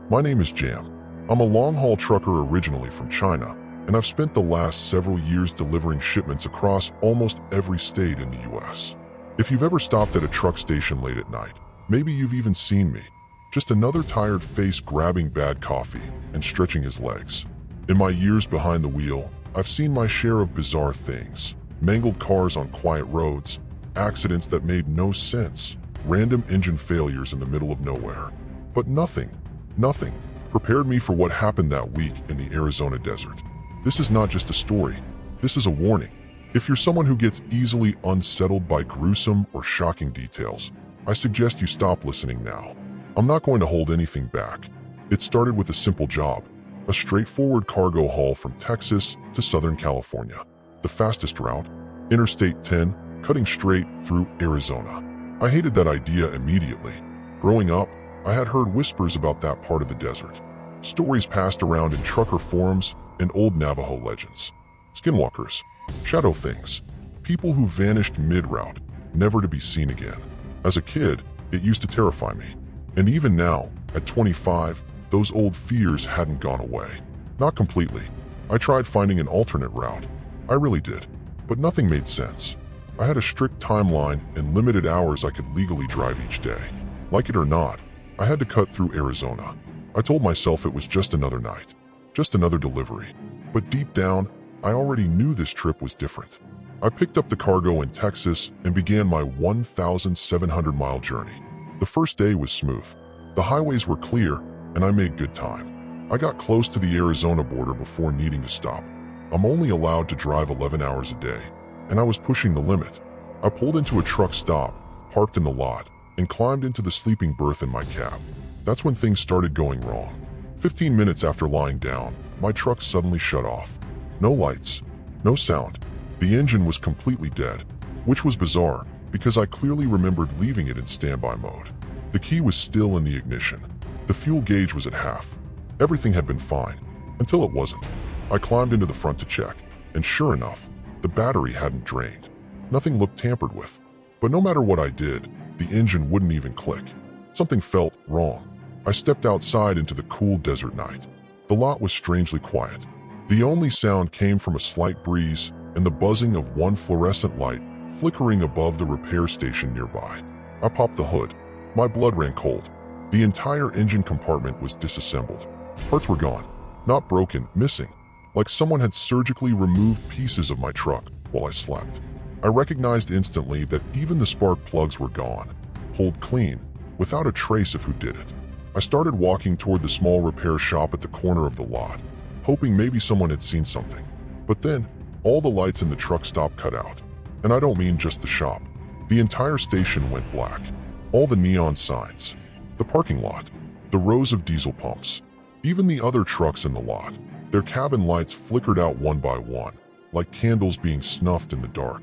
My name is Jam. I'm a long-haul trucker originally from China, and I've spent the last several years delivering shipments across almost every state in the US. If you've ever stopped at a truck station late at night, maybe you've even seen me. Just another tired face grabbing bad coffee and stretching his legs. In my years behind the wheel, I've seen my share of bizarre things. Mangled cars on quiet roads, accidents that made no sense, random engine failures in the middle of nowhere. But nothing prepared me for what happened that week in the Arizona desert. This is not just a story, this is a warning. If you're someone who gets easily unsettled by gruesome or shocking details, I suggest you stop listening now. I'm not going to hold anything back. It started with a simple job, a straightforward cargo haul from Texas to Southern California. The fastest route, Interstate 10, cutting straight through Arizona. I hated that idea immediately. Growing up, I had heard whispers about that part of the desert. Stories passed around in trucker forums and old Navajo legends. Skinwalkers, shadow things, people who vanished mid-route, never to be seen again. As a kid, it used to terrify me. And even now, at 25, those old fears hadn't gone away. Not completely. I tried finding an alternate route. I really did. But nothing made sense. I had a strict timeline and limited hours I could legally drive each day. Like it or not, I had to cut through Arizona. I told myself it was just another night, just another delivery. But deep down, I already knew this trip was different. I picked up the cargo in Texas and began my 1,700-mile journey. The first day was smooth. The highways were clear, and I made good time. I got close to the Arizona border before needing to stop. I'm only allowed to drive 11 hours a day, and I was pushing the limit. I pulled into a truck stop, parked in the lot, and climbed into the sleeping berth in my cab. That's when things started going wrong. 15 minutes after lying down, my truck suddenly shut off. No lights, no sound. The engine was completely dead, which was bizarre because I clearly remembered leaving it in standby mode. The key was still in the ignition. The fuel gauge was at half. Everything had been fine, until it wasn't. I climbed into the front to check, and sure enough, the battery hadn't drained. Nothing looked tampered with. But no matter what I did, the engine wouldn't even click. Something felt wrong. I stepped outside into the cool desert night. The lot was strangely quiet. The only sound came from a slight breeze and the buzzing of one fluorescent light flickering above the repair station nearby. I popped the hood. My blood ran cold. The entire engine compartment was disassembled. Parts were gone. Not broken, missing. Like someone had surgically removed pieces of my truck while I slept. I recognized instantly that even the spark plugs were gone, pulled clean, without a trace of who did it. I started walking toward the small repair shop at the corner of the lot, hoping maybe someone had seen something. But then, all the lights in the truck stop cut out. And I don't mean just the shop. The entire station went black. All the neon signs, the parking lot, the rows of diesel pumps, even the other trucks in the lot. Their cabin lights flickered out one by one, like candles being snuffed in the dark.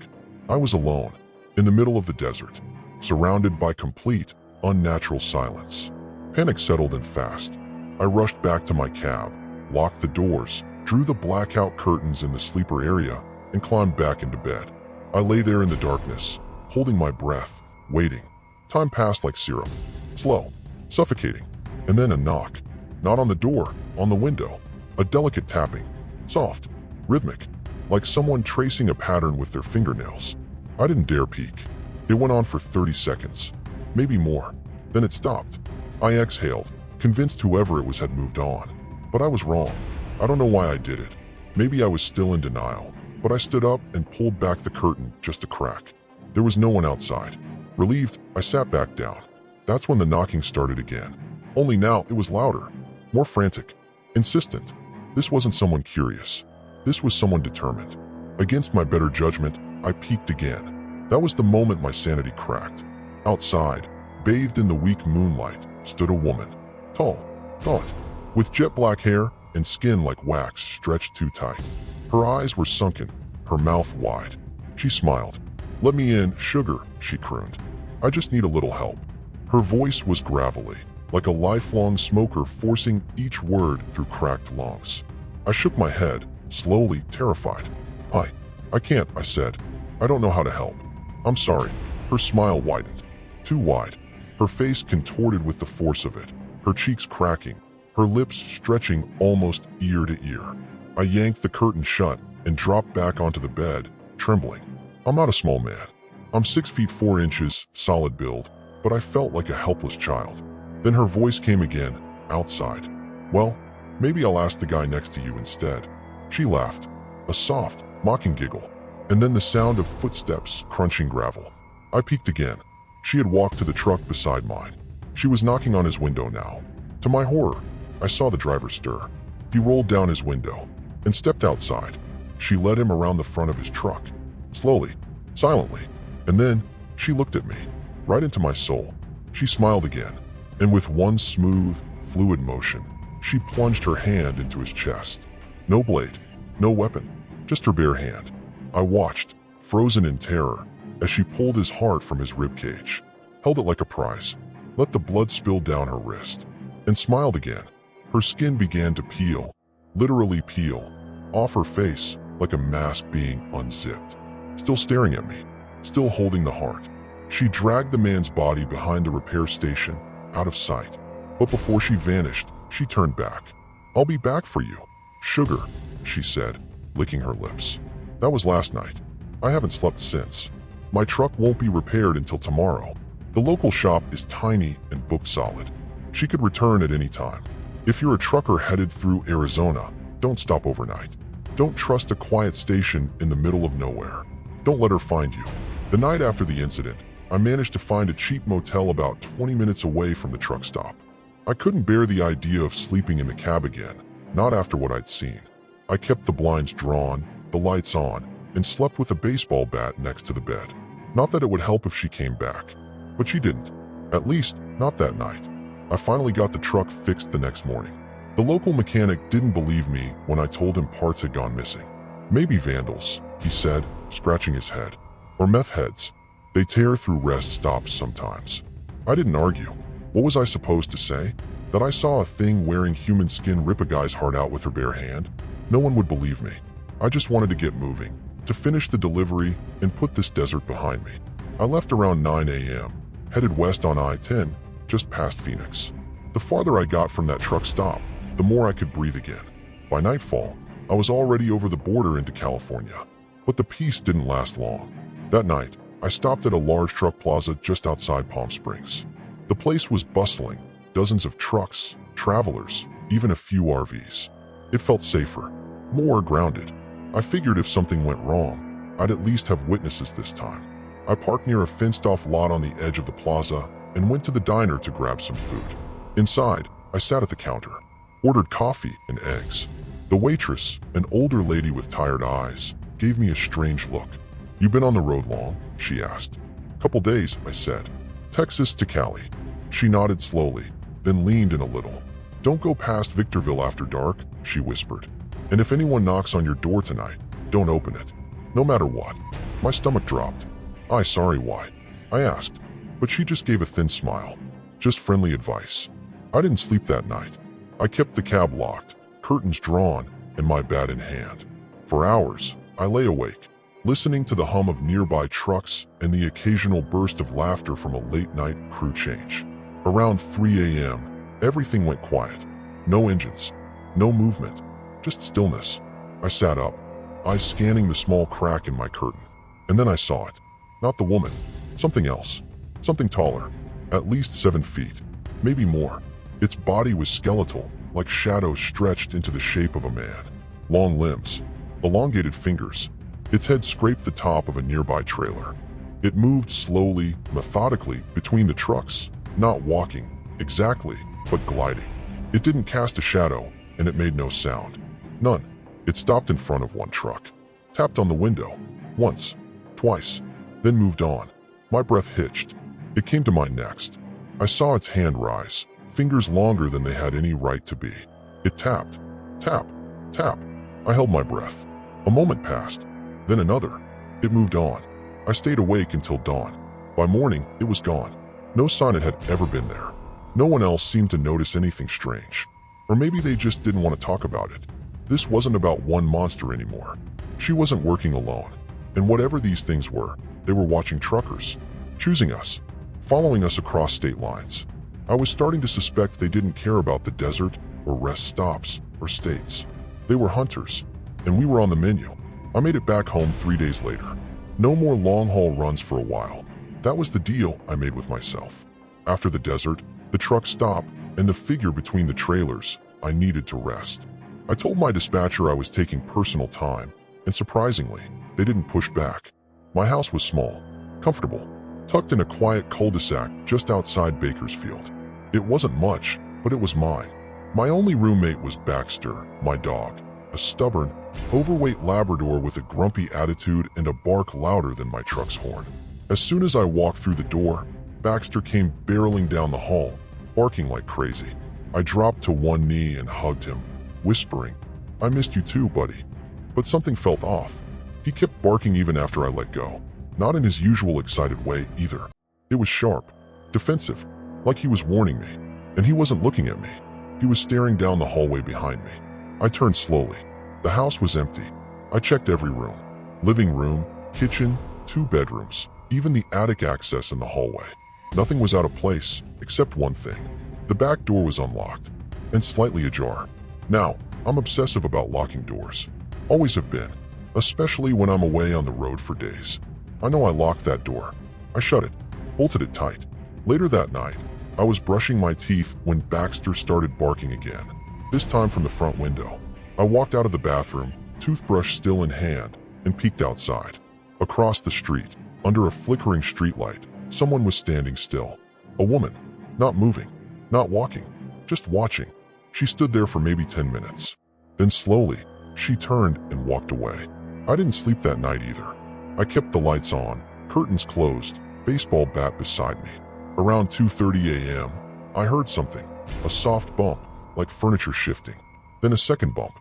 I was alone, in the middle of the desert, surrounded by complete, unnatural silence. Panic settled in fast. I rushed back to my cab, locked the doors, drew the blackout curtains in the sleeper area, and climbed back into bed. I lay there in the darkness, holding my breath, waiting. Time passed like syrup. Slow, suffocating. And then a knock. Not on the door, on the window. A delicate tapping. Soft, rhythmic, like someone tracing a pattern with their fingernails. I didn't dare peek. It went on for 30 seconds, maybe more. Then it stopped. I exhaled, convinced whoever it was had moved on. But I was wrong. I don't know why I did it. Maybe I was still in denial. But I stood up and pulled back the curtain just a crack. There was no one outside. Relieved, I sat back down. That's when the knocking started again. Only now it was louder, more frantic, insistent. This wasn't someone curious. This was someone determined. Against my better judgment, I peeked again. That was the moment my sanity cracked. Outside, bathed in the weak moonlight, stood a woman. Tall, gaunt, with jet black hair and skin like wax stretched too tight. Her eyes were sunken, her mouth wide. She smiled. "Let me in, sugar," she crooned. "I just need a little help." Her voice was gravelly, like a lifelong smoker forcing each word through cracked lungs. I shook my head, slowly, terrified. I can't," I said. "I don't know how to help. I'm sorry." Her smile widened. Too wide. Her face contorted with the force of it, her cheeks cracking, her lips stretching almost ear to ear. I yanked the curtain shut and dropped back onto the bed, trembling. I'm not a small man. I'm 6 feet 4 inches, solid build, but I felt like a helpless child. Then her voice came again, outside. Well, maybe I'll ask the guy next to you instead. She laughed, a soft, mocking giggle, and then the sound of footsteps crunching gravel. I peeked again. She had walked to the truck beside mine. She was knocking on his window now. To my horror, I saw the driver stir. He rolled down his window and stepped outside. She led him around the front of his truck, slowly, silently, and then she looked at me, right into my soul. She smiled again, and with one smooth, fluid motion, she plunged her hand into his chest. No blade, no weapon, just her bare hand. I watched, frozen in terror, as she pulled his heart from his ribcage, held it like a prize, let the blood spill down her wrist, and smiled again. Her skin began to peel, literally peel, off her face like a mask being unzipped. Still staring at me, still holding the heart. She dragged the man's body behind the repair station, out of sight. But before she vanished, she turned back. "I'll be back for you. Sugar," she said, licking her lips. "That was last night. I haven't slept since. My truck won't be repaired until tomorrow. The local shop is tiny and booked solid. She could return at any time. If you're a trucker headed through Arizona, don't stop overnight. Don't trust a quiet station in the middle of nowhere. Don't let her find you." The night after the incident, I managed to find a cheap motel about 20 minutes away from the truck stop. I couldn't bear the idea of sleeping in the cab again, not after what I'd seen. I kept the blinds drawn, the lights on, and slept with a baseball bat next to the bed. Not that it would help if she came back, but she didn't. At least, not that night. I finally got the truck fixed the next morning. The local mechanic didn't believe me when I told him parts had gone missing. "Maybe vandals," he said, scratching his head. "Or meth heads. They tear through rest stops sometimes." I didn't argue. What was I supposed to say? That I saw a thing wearing human skin rip a guy's heart out with her bare hand? No one would believe me. I just wanted to get moving, to finish the delivery and put this desert behind me. I left around 9 a.m., headed west on I-10, just past Phoenix. The farther I got from that truck stop, the more I could breathe again. By nightfall, I was already over the border into California. But the peace didn't last long. That night, I stopped at a large truck plaza just outside Palm Springs. The place was bustling, dozens of trucks, travelers, even a few RVs. It felt safer, more grounded. I figured if something went wrong, I'd at least have witnesses this time. I parked near a fenced-off lot on the edge of the plaza and went to the diner to grab some food. Inside, I sat at the counter, ordered coffee and eggs. The waitress, an older lady with tired eyes, gave me a strange look. "You been on the road long?" she asked. "Couple days," I said. "Texas to Cali." She nodded slowly, then leaned in a little. "Don't go past Victorville after dark," she whispered. "And if anyone knocks on your door tonight, don't open it. No matter what." My stomach dropped. Sorry, why?" I asked, but she just gave a thin smile. Just friendly advice. I didn't sleep that night. I kept the cab locked, curtains drawn, and my bat in hand. For hours, I lay awake, listening to the hum of nearby trucks and the occasional burst of laughter from a late-night crew change. Around 3 a.m., everything went quiet. No engines, no movement, just stillness. I sat up, eyes scanning the small crack in my curtain. And then I saw it. Not the woman, something else. Something taller, at least 7 feet, maybe more. Its body was skeletal, like shadows stretched into the shape of a man. Long limbs, elongated fingers. Its head scraped the top of a nearby trailer. It moved slowly, methodically between the trucks, not walking, exactly, but gliding. It didn't cast a shadow, and it made no sound. None. It stopped in front of one truck, tapped on the window, once, twice, then moved on. My breath hitched. It came to mine next. I saw its hand rise, fingers longer than they had any right to be. It tapped, tap, tap. I held my breath. A moment passed, then another. It moved on. I stayed awake until dawn. By morning, it was gone. No sign it had ever been there. No one else seemed to notice anything strange. Or maybe they just didn't want to talk about it. This wasn't about one monster anymore. She wasn't working alone. And whatever these things were, they were watching truckers, choosing us, following us across state lines. I was starting to suspect they didn't care about the desert, or rest stops, or states. They were hunters, and we were on the menu. I made it back home 3 days later. No more long-haul runs for a while. That was the deal I made with myself. After the desert, the truck stop, and the figure between the trailers, I needed to rest. I told my dispatcher I was taking personal time, and surprisingly, they didn't push back. My house was small, comfortable, tucked in a quiet cul-de-sac just outside Bakersfield. It wasn't much, but it was mine. My only roommate was Baxter, my dog, a stubborn, overweight Labrador with a grumpy attitude and a bark louder than my truck's horn. As soon as I walked through the door, Baxter came barreling down the hall, barking like crazy. I dropped to one knee and hugged him, whispering, "I missed you too, buddy." But something felt off. He kept barking even after I let go. Not in his usual excited way either. It was sharp, defensive, like he was warning me. And he wasn't looking at me. He was staring down the hallway behind me. I turned slowly. The house was empty. I checked every room. Living room, kitchen, 2 bedrooms, even the attic access in the hallway. Nothing was out of place, except one thing. The back door was unlocked, and slightly ajar. Now, I'm obsessive about locking doors. Always have been, especially when I'm away on the road for days. I know I locked that door. I shut it, bolted it tight. Later that night, I was brushing my teeth when Baxter started barking again, this time from the front window. I walked out of the bathroom, toothbrush still in hand, and peeked outside. Across the street, under a flickering streetlight, someone was standing still. A woman, not moving, not walking, just watching. She stood there for maybe 10 minutes. Then slowly, she turned and walked away. I didn't sleep that night either. I kept the lights on, curtains closed, baseball bat beside me. Around 2:30 a.m., I heard something, a soft bump, like furniture shifting. Then a second bump.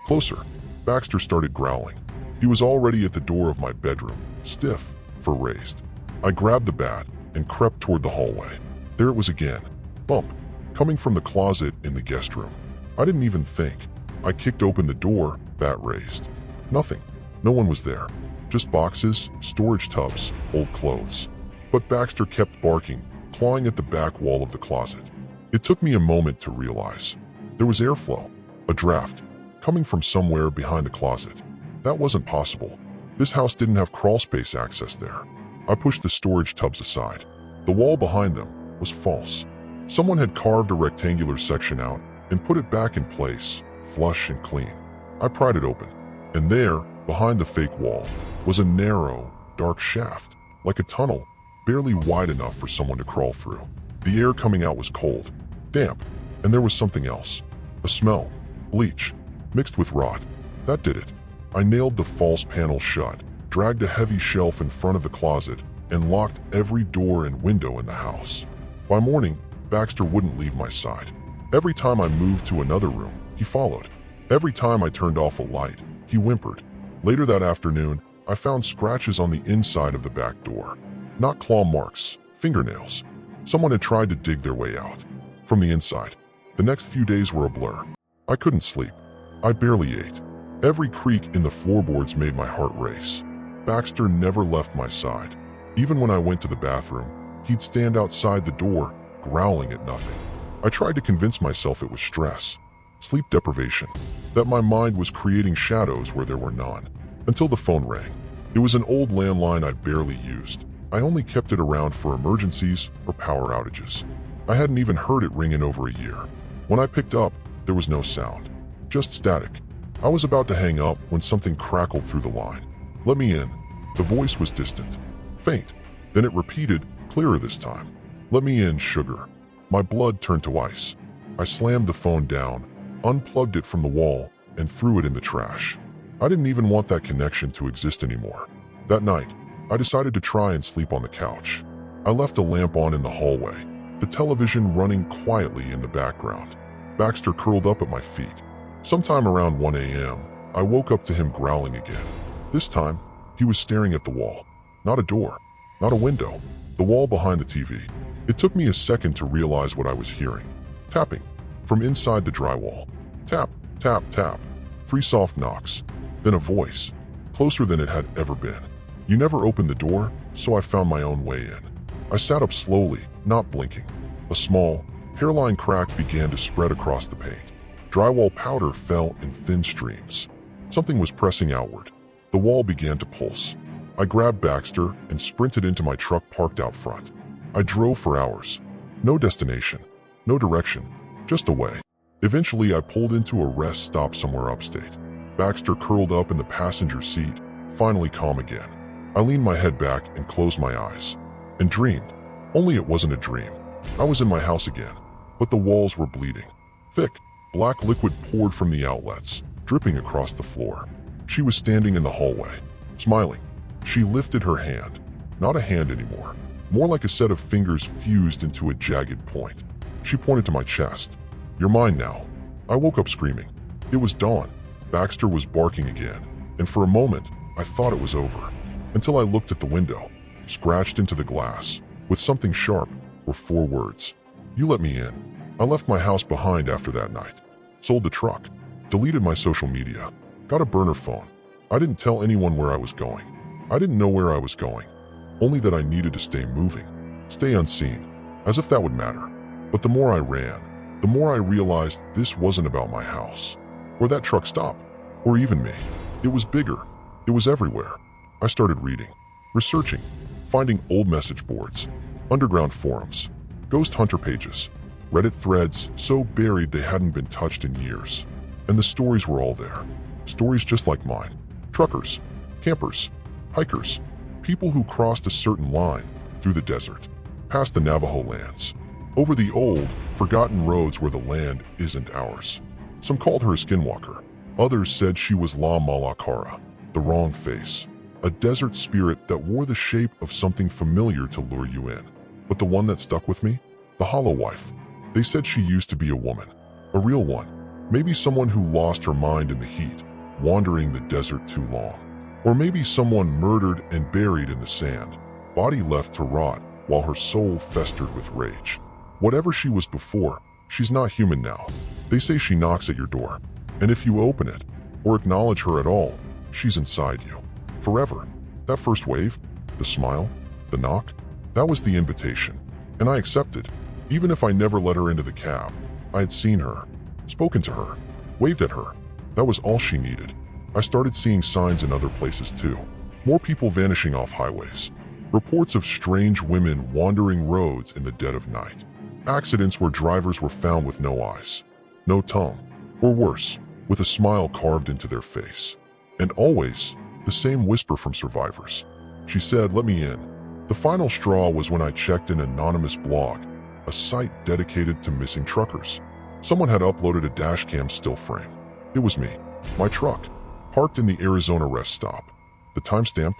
Closer. Baxter started growling. He was already at the door of my bedroom, stiff, fur raised. I grabbed the bat and crept toward the hallway. There it was again. Bump. Coming from the closet in the guest room. I didn't even think. I kicked open the door, bat raised. Nothing. No one was there. Just boxes, storage tubs, old clothes. But Baxter kept barking, clawing at the back wall of the closet. It took me a moment to realize. There was airflow, a draft, coming from somewhere behind the closet. That wasn't possible. This house didn't have crawlspace access there. I pushed the storage tubs aside. The wall behind them was false. Someone had carved a rectangular section out and put it back in place, flush and clean. I pried it open, and there, behind the fake wall, was a narrow, dark shaft, like a tunnel, barely wide enough for someone to crawl through. The air coming out was cold, damp, and there was something else. A smell, bleach, mixed with rot. That did it. I nailed the false panel shut, dragged a heavy shelf in front of the closet, and locked every door and window in the house. By morning, Baxter wouldn't leave my side. Every time I moved to another room, he followed. Every time I turned off a light, he whimpered. Later that afternoon, I found scratches on the inside of the back door. Not claw marks, fingernails. Someone had tried to dig their way out. From the inside. The next few days were a blur. I couldn't sleep. I barely ate. Every creak in the floorboards made my heart race. Baxter never left my side. Even when I went to the bathroom, he'd stand outside the door, growling at nothing. I tried to convince myself it was stress, sleep deprivation, that my mind was creating shadows where there were none. Until the phone rang. It was an old landline I barely used. I only kept it around for emergencies or power outages. I hadn't even heard it ring in over a year. When I picked up, there was no sound, just static. I was about to hang up when something crackled through the line. "Let me in." The voice was distant, faint. Then it repeated, clearer this time. "Let me in, sugar." My blood turned to ice. I slammed the phone down, unplugged it from the wall, and threw it in the trash. I didn't even want that connection to exist anymore. That night, I decided to try and sleep on the couch. I left a lamp on in the hallway, the television running quietly in the background. Baxter curled up at my feet. Sometime around 1 a.m., I woke up to him growling again. This time, he was staring at the wall. Not a door, not a window, the wall behind the TV. It took me a second to realize what I was hearing. Tapping, from inside the drywall. Tap, tap, tap. 3 soft knocks. Then a voice, closer than it had ever been. "You never opened the door, so I found my own way in." I sat up slowly, not blinking. A small, hairline crack began to spread across the paint. Drywall powder fell in thin streams. Something was pressing outward. The wall began to pulse. I grabbed Baxter and sprinted into my truck parked out front. I drove for hours. No destination, no direction, just away. Eventually, I pulled into a rest stop somewhere upstate. Baxter curled up in the passenger seat, finally calm again. I leaned my head back and closed my eyes, and dreamed. Only it wasn't a dream. I was in my house again, but the walls were bleeding. Thick, black liquid poured from the outlets, dripping across the floor. She was standing in the hallway, smiling. She lifted her hand. Not a hand anymore, more like a set of fingers fused into a jagged point. She pointed to my chest. "You're mine now." I woke up screaming. It was dawn. Baxter was barking again, and for a moment, I thought it was over. Until I looked at the window. Scratched into the glass, with something sharp, were 4 words. "You let me in." I left my house behind after that night. Sold the truck. Deleted my social media. Got a burner phone. I didn't tell anyone where I was going. I didn't know where I was going. Only that I needed to stay moving. Stay unseen. As if that would matter. But the more I ran, the more I realized this wasn't about my house. Or that truck stop. Or even me. It was bigger. It was everywhere. I started reading. Researching. Finding old message boards. Underground forums. Ghost hunter pages. Reddit threads so buried they hadn't been touched in years. And the stories were all there. Stories just like mine. Truckers. Campers. Hikers. People who crossed a certain line through the desert. Past the Navajo lands. Over the old, forgotten roads where the land isn't ours. Some called her a skinwalker. Others said she was La Malakara, the wrong face. A desert spirit that wore the shape of something familiar to lure you in. But the one that stuck with me? The Hollow Wife. They said she used to be a woman. A real one. Maybe someone who lost her mind in the heat, wandering the desert too long. Or maybe someone murdered and buried in the sand, body left to rot while her soul festered with rage. Whatever she was before, she's not human now. They say she knocks at your door, and if you open it, or acknowledge her at all, she's inside you. Forever. That first wave, the smile, the knock, that was the invitation. And I accepted. Even if I never let her into the cab, I had seen her, spoken to her, waved at her. That was all she needed. I started seeing signs in other places too. More people vanishing off highways. Reports of strange women wandering roads in the dead of night. Accidents where drivers were found with no eyes, no tongue, or worse, with a smile carved into their face. And always, the same whisper from survivors. She said, "Let me in." The final straw was when I checked an anonymous blog, a site dedicated to missing truckers. Someone had uploaded a dashcam still frame. It was me, my truck, parked in the Arizona rest stop. The timestamp?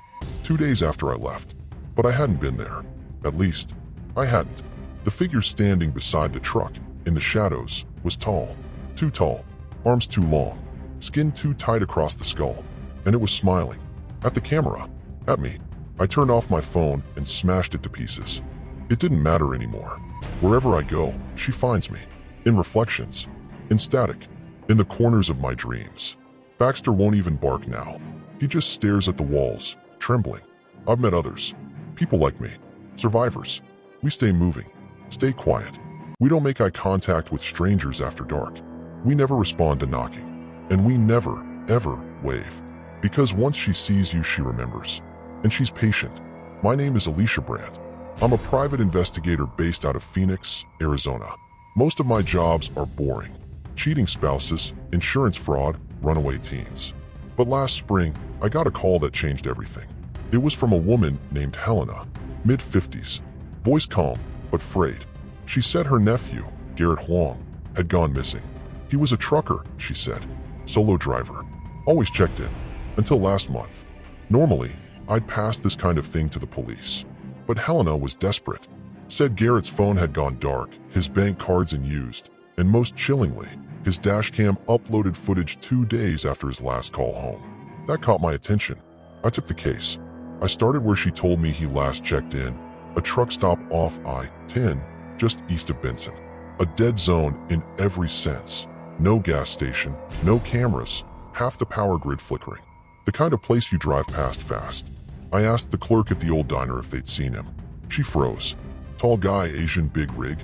2 days after I left. But I hadn't been there. At least, I hadn't. The figure standing beside the truck, in the shadows, was tall. Too tall. Arms too long. Skin too tight across the skull. And it was smiling. At the camera. At me. I turned off my phone and smashed it to pieces. It didn't matter anymore. Wherever I go, she finds me. In reflections. In static. In the corners of my dreams. Baxter won't even bark now. He just stares at the walls, trembling. I've met others. People like me. Survivors. We stay moving. Stay quiet. We don't make eye contact with strangers after dark. We never respond to knocking. And we never, ever wave. Because once she sees you, she remembers. And she's patient. My name is Alicia Brandt. I'm a private investigator based out of Phoenix, Arizona. Most of my jobs are boring. Cheating spouses, insurance fraud, runaway teens. But last spring, I got a call that changed everything. It was from a woman named Helena, mid-50s. Voice calm, but frayed. She said her nephew, Garrett Huang, had gone missing. He was a trucker, she said. Solo driver. Always checked in. Until last month. Normally, I'd pass this kind of thing to the police. But Helena was desperate. Said Garrett's phone had gone dark, his bank cards unused, and most chillingly, his dashcam uploaded footage 2 days after his last call home. That caught my attention. I took the case. I started where she told me he last checked in, a truck stop off I-10, just east of Benson. A dead zone in every sense. No gas station, no cameras, half the power grid flickering. The kind of place you drive past fast. I asked the clerk at the old diner if they'd seen him. She froze. Tall guy, Asian big rig?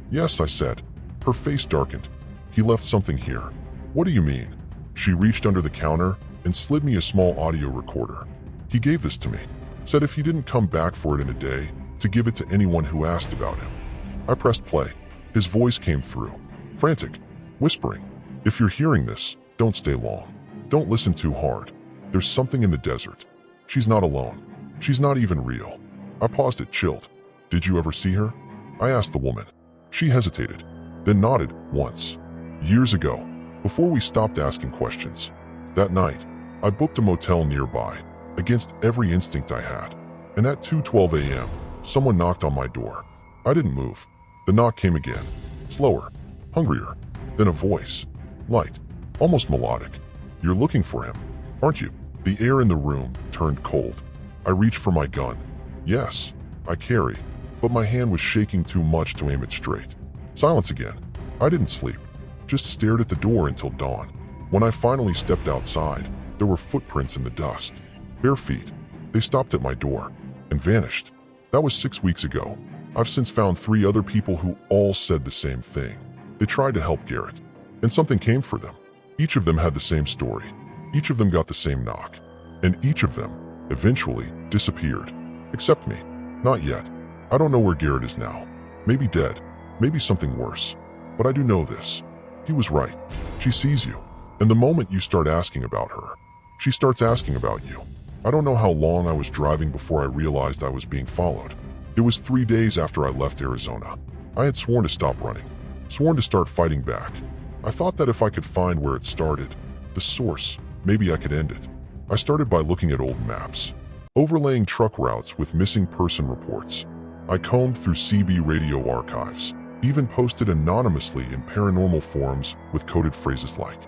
Yes, I said. Her face darkened. He left something here. What do you mean? She reached under the counter and slid me a small audio recorder. He gave this to me. Said if he didn't come back for it in a day, to give it to anyone who asked about him. I pressed play. His voice came through. Frantic. Whispering. If you're hearing this, don't stay long. Don't listen too hard. There's something in the desert. She's not alone. She's not even real. I paused it, chilled. Did you ever see her? I asked the woman. She hesitated, then nodded once. Years ago, before we stopped asking questions. That night, I booked a motel nearby, against every instinct I had. And at 2:12 a.m., someone knocked on my door. I didn't move. The knock came again. Slower, hungrier. Then a voice. Light, almost melodic. You're looking for him, aren't you? The air in the room turned cold. I reached for my gun. Yes, I carry, but my hand was shaking too much to aim it straight. Silence again. I didn't sleep, just stared at the door until dawn. When I finally stepped outside, there were footprints in the dust. Bare feet. They stopped at my door and vanished. That was 6 weeks ago. I've since found 3 other people who all said the same thing. They tried to help Garrett, and something came for them. Each of them had the same story. Each of them got the same knock. And each of them, eventually, disappeared. Except me. Not yet. I don't know where Garrett is now. Maybe dead. Maybe something worse. But I do know this. He was right. She sees you. And the moment you start asking about her, she starts asking about you. I don't know how long I was driving before I realized I was being followed. It was 3 days after I left Arizona. I had sworn to stop running. Sworn to start fighting back. I thought that if I could find where it started, the source, maybe I could end it. I started by looking at old maps, overlaying truck routes with missing person reports. I combed through CB radio archives, even posted anonymously in paranormal forums with coded phrases like,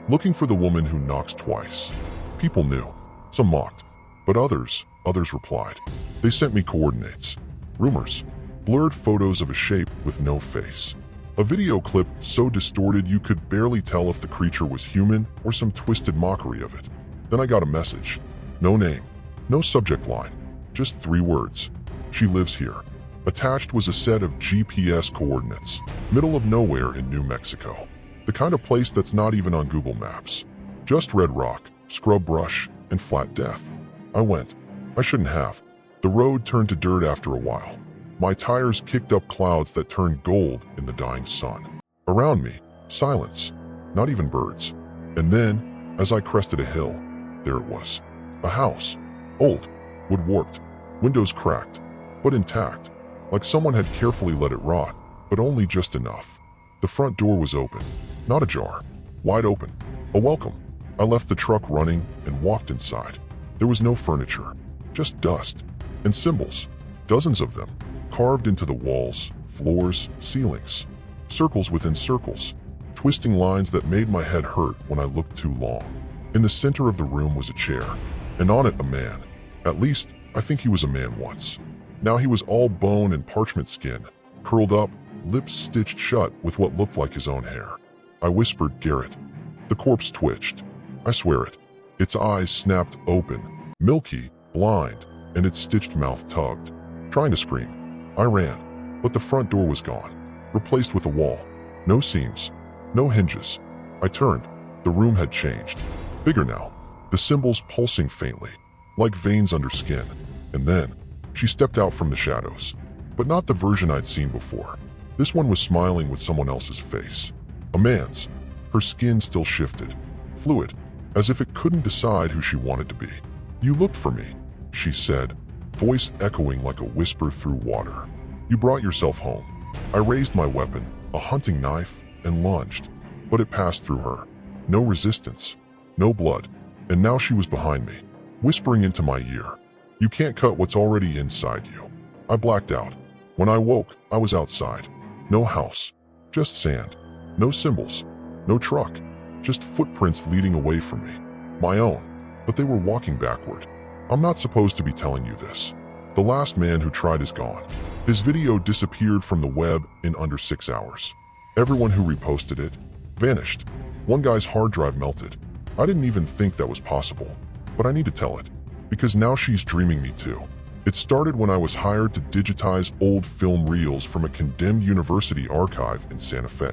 looking for the woman who knocks twice. People knew. Some mocked. But others replied. They sent me coordinates, rumors, blurred photos of a shape with no face. A video clip so distorted you could barely tell if the creature was human or some twisted mockery of it. Then I got a message. No name, no subject line, just 3 words. She lives here. Attached was a set of GPS coordinates, middle of nowhere in New Mexico. The kind of place that's not even on Google Maps. Just red rock, scrub brush, and flat death. I went. I shouldn't have. The road turned to dirt after a while. My tires kicked up clouds that turned gold in the dying sun. Around me, silence, not even birds. And then, as I crested a hill, there it was. A house. Old, wood warped, windows cracked, but intact, like someone had carefully let it rot, but only just enough. The front door was open, not ajar, wide open. A welcome. I left the truck running and walked inside. There was no furniture, just dust and symbols, dozens of them, carved into the walls, floors, ceilings. Circles within circles, twisting lines that made my head hurt when I looked too long. In the center of the room was a chair, and on it a man. At least, I think he was a man once. Now he was all bone and parchment skin, curled up, lips stitched shut with what looked like his own hair. I whispered, Garrett. The corpse twitched. I swear it. Its eyes snapped open, milky, blind, and its stitched mouth tugged. Trying to scream. I ran, but the front door was gone, replaced with a wall. No seams, no hinges. I turned. The room had changed. Bigger now, the symbols pulsing faintly, like veins under skin. And then, she stepped out from the shadows. But not the version I'd seen before. This one was smiling with someone else's face. A man's. Her skin still shifted, fluid, as if it couldn't decide who she wanted to be. You looked for me, she said, voice echoing like a whisper through water. You brought yourself home. I raised my weapon, a hunting knife, and lunged, but it passed through her. No resistance, no blood, and now she was behind me, whispering into my ear. You can't cut what's already inside you. I blacked out. When I woke, I was outside. No house, just sand. No symbols, no truck, just footprints leading away from me. My own, but they were walking backward. I'm not supposed to be telling you this. The last man who tried is gone. His video disappeared from the web in under 6 hours. Everyone who reposted it vanished. One guy's hard drive melted. I didn't even think that was possible, but I need to tell it, because now she's dreaming me too. It started when I was hired to digitize old film reels from a condemned university archive in Santa Fe.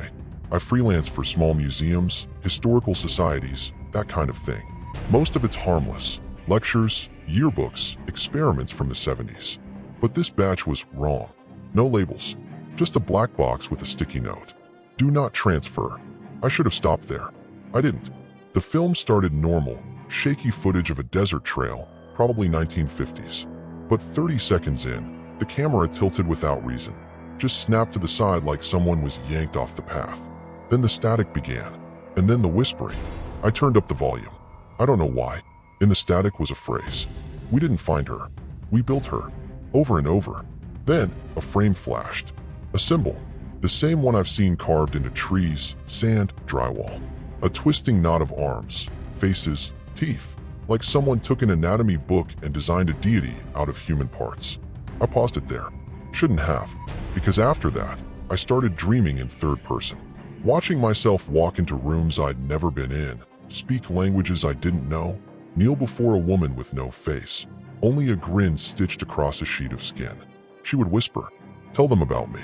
I freelance for small museums, historical societies, that kind of thing. Most of it's harmless. Lectures, yearbooks, experiments from the 70s. But this batch was wrong. No labels. Just a black box with a sticky note. Do not transfer. I should have stopped there. I didn't. The film started normal, shaky footage of a desert trail, probably 1950s. But 30 seconds in, the camera tilted without reason. Just snapped to the side like someone was yanked off the path. Then the static began. And then the whispering. I turned up the volume. I don't know why. In the static was a phrase. We didn't find her. We built her. Over and over. Then, a frame flashed. A symbol. The same one I've seen carved into trees, sand, drywall. A twisting knot of arms, faces, teeth. Like someone took an anatomy book and designed a deity out of human parts. I paused it there. Shouldn't have. Because after that, I started dreaming in third person. Watching myself walk into rooms I'd never been in, speak languages I didn't know, kneel before a woman with no face, only a grin stitched across a sheet of skin. She would whisper, "Tell them about me."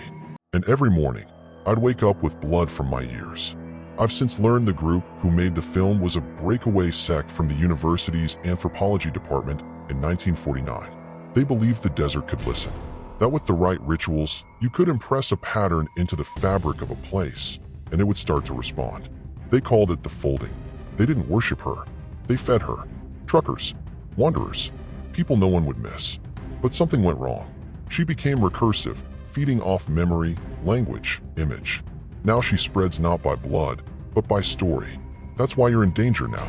And every morning, I'd wake up with blood from my ears. I've since learned the group who made the film was a breakaway sect from the university's anthropology department in 1949. They believed the desert could listen, that with the right rituals, you could impress a pattern into the fabric of a place, and it would start to respond. They called it the folding. They didn't worship her. They fed her. Truckers, wanderers, people no one would miss. But something went wrong. She became recursive, feeding off memory, language, image. Now she spreads not by blood, but by story. That's why you're in danger now.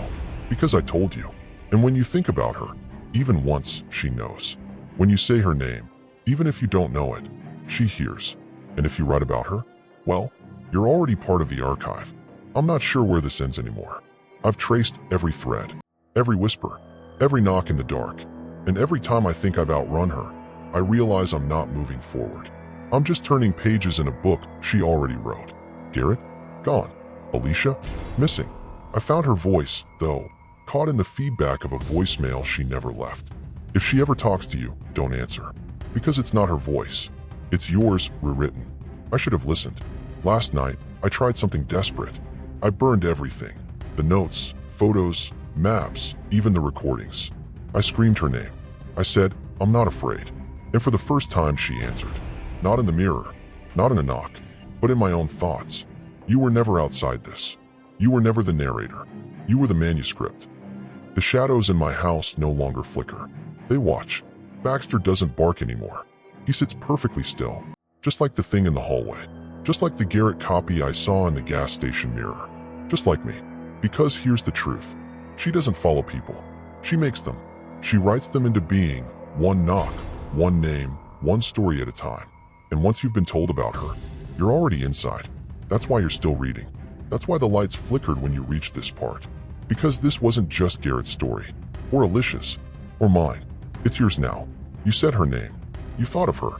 Because I told you. And when you think about her, even once, she knows. When you say her name, even if you don't know it, she hears. And if you write about her, well, you're already part of the archive. I'm not sure where this ends anymore. I've traced every thread, every whisper, every knock in the dark, and every time I think I've outrun her, I realize I'm not moving forward. I'm just turning pages in a book she already wrote. Garrett? Gone. Alicia? Missing. I found her voice, though, caught in the feedback of a voicemail she never left. If she ever talks to you, don't answer. Because it's not her voice. It's yours, rewritten. I should have listened. Last night, I tried something desperate. I burned everything. The notes, photos, maps, even the recordings. I screamed her name. I said, "I'm not afraid." And for the first time she answered. Not in the mirror, not in a knock, but in my own thoughts. You were never outside this. You were never the narrator. You were the manuscript. The shadows in my house no longer flicker. They watch. Baxter doesn't bark anymore. He sits perfectly still, just like the thing in the hallway. Just like the Garrett copy I saw in the gas station mirror. Just like me. Because here's the truth. She doesn't follow people. She makes them. She writes them into being, one knock, one name, one story at a time. And once you've been told about her, you're already inside. That's why you're still reading. That's why the lights flickered when you reached this part. Because this wasn't just Garrett's story, or Alicia's, or mine. It's yours now. You said her name. You thought of her.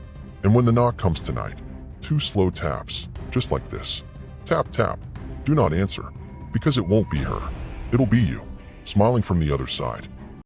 And when the knock comes tonight, 2 slow taps, just like this. Tap, tap. Do not answer. Because it won't be her. It'll be you, smiling from the other side.